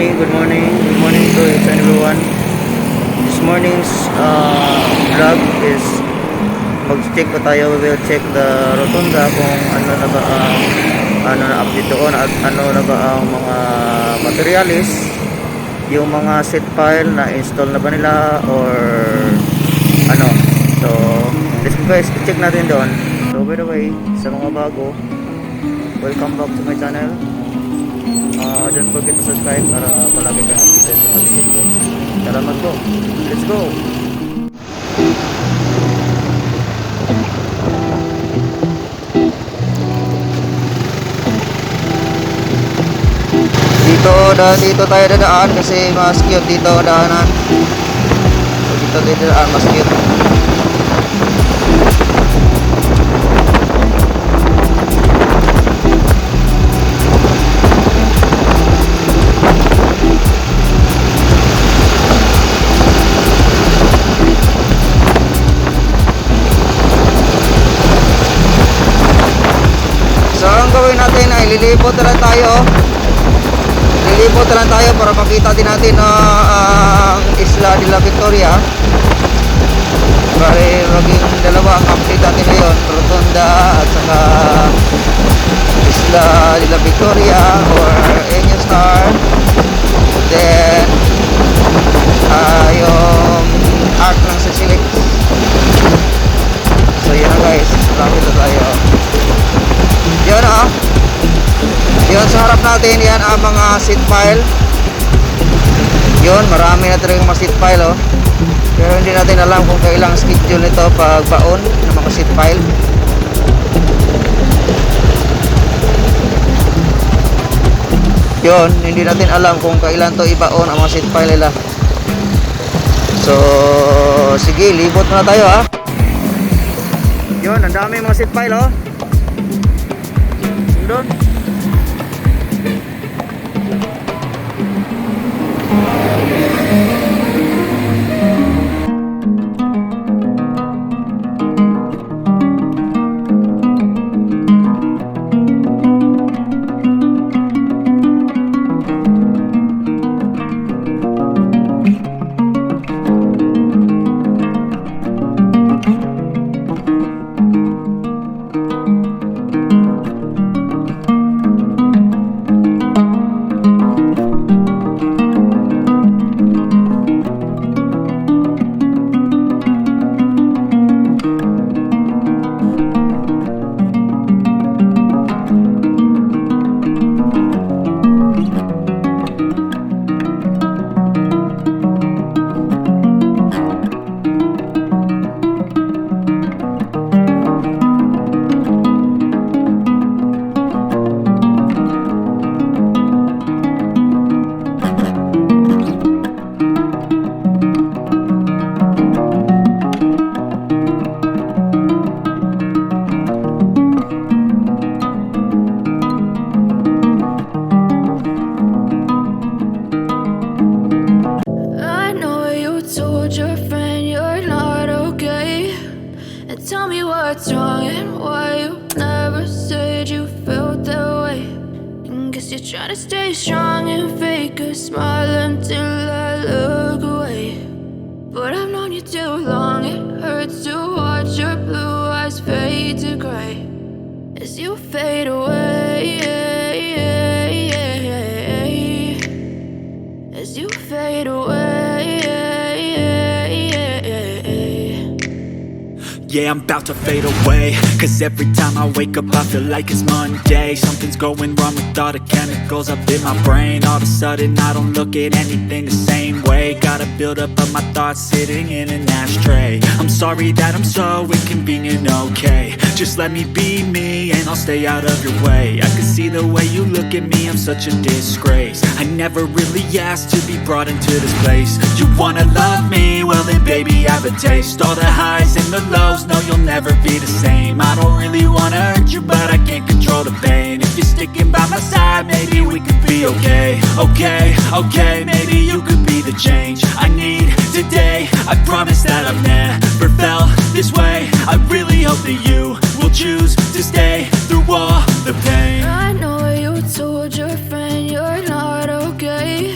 Good morning to each and everyone. This morning's vlog is mag-check pa tayo. We will check the rotunda kung ano na ba ang ano na update doon at ano na ba ang mga materialis, yung mga set file na install na ba nila or ano. So let's go guys, check natin doon. So by the way, sa mga bago, welcome back to my channel. Don't forget to subscribe para palagi kayong updated sa mga video ko. Salamat po. Let's go! Dito tayo dadaan kasi mas cute dito daanan. So, dito tayo dadaan, mas cute. So ang gawin natin ay lilipot na lang tayo. Lilipot na lang tayo para makita din natin ang Isla de la Victoria. Bali maging dalawa ang update natin ngayon, Rotunda at saka Isla de la Victoria or NUSTAR. Then yung arc ng CCLEX. So yun na guys, lapit na tayo. Yun yun sa harap natin, yan ang mga seat file. Yun, marami na talagang mga seat file pero hindi natin alam kung kailang schedule nito pag baon ng mga seat file. Yun, hindi natin alam kung kailan to ibaon ang mga seat file nila. So sige, libot na tayo Yun, ang dami mga seat file doon. Tell me what's wrong and why you never said you felt that way. And guess you're trying to stay strong and fake a smile until I look away. But I've known you too long, it hurts to watch your blue eyes fade to gray as you fade away. As you fade away. Yeah, I'm about to fade away, cause every time I wake up I feel like it's Monday. Something's going wrong with all the chemicals up in my brain. All of a sudden I don't look at anything the same way. Got a build up of my thoughts sitting in an ashtray. I'm sorry that I'm so inconvenient, okay. Just let me be me and I'll stay out of your way. I can see the way you look at me, I'm such a disgrace. I never really asked to be brought into this place. You wanna love me? Well then baby I have a taste. All the highs and the lows, no you'll never be the same. I don't really wanna hurt you but I can't control the pain. If you're sticking by my side, maybe we could be okay. Okay, maybe you could be the change I need today. I promise that I've never felt this way. I really hope that you will choose to stay through all the pain. I know you told your friend you're not okay.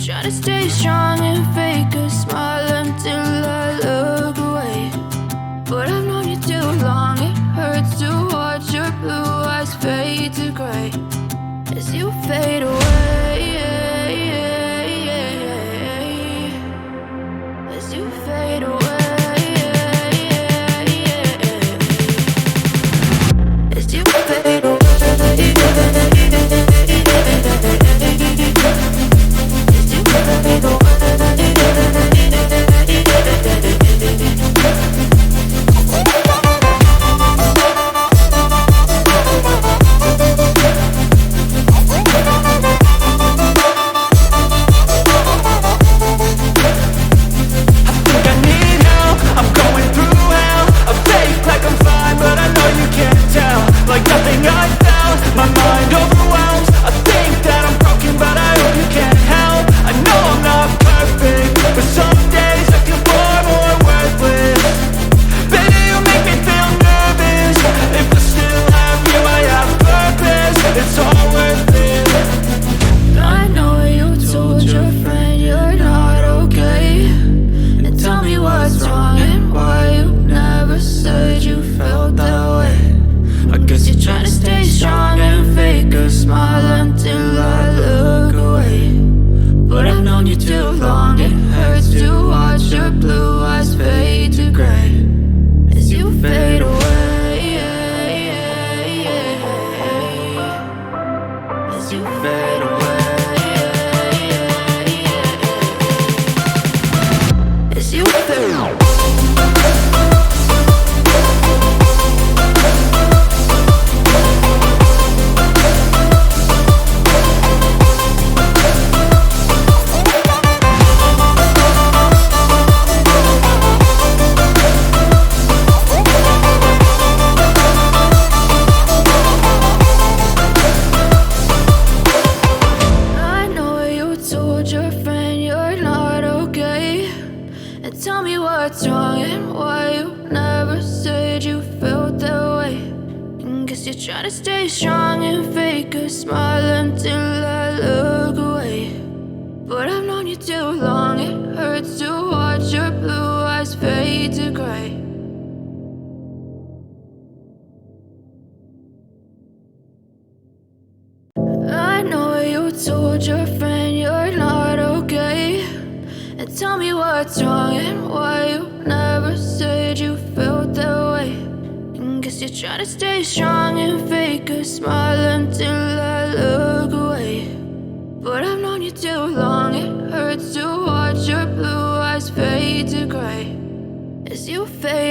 try to stay strong and fake a smile until I look away. But I've known you too long, it hurts to watch your blue eyes fade to gray as you fade away. As you fade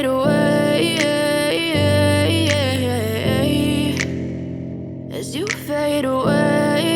away. As you fade away.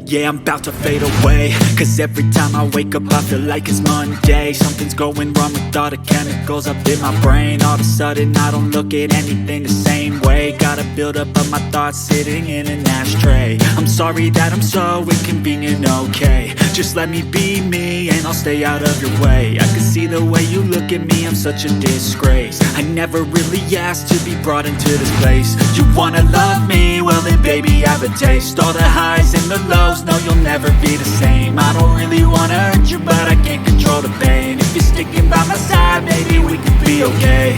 Yeah, I'm about to fade away, cause every time I wake up I feel like it's Monday. Something's going wrong with all the chemicals up in my brain. All of a sudden I don't look at anything the same way. Gotta build up of my thoughts sitting in an ashtray. I'm sorry that I'm so inconvenient, okay. Just let me be me and I'll stay out of your way. I can see the way you look at me, I'm such a disgrace. I never really asked to be brought into this place. You wanna love me? Well then baby I have a taste. All the highs and the lows, no you'll never be the same. I don't really wanna hurt you but I can't control the pain. If you're sticking by my side, maybe we could be okay.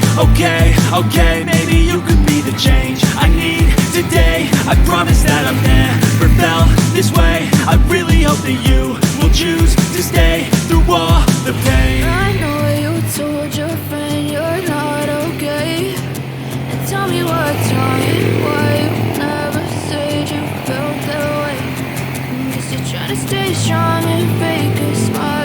Okay, maybe you could be the change I need today. I promise that I've never felt this way. I really hope that you will choose to stay through all the pain. I know you told your friend you're not okay, and tell me what's wrong and why you never said you felt that way. Guess you're trying to stay strong and fake a smile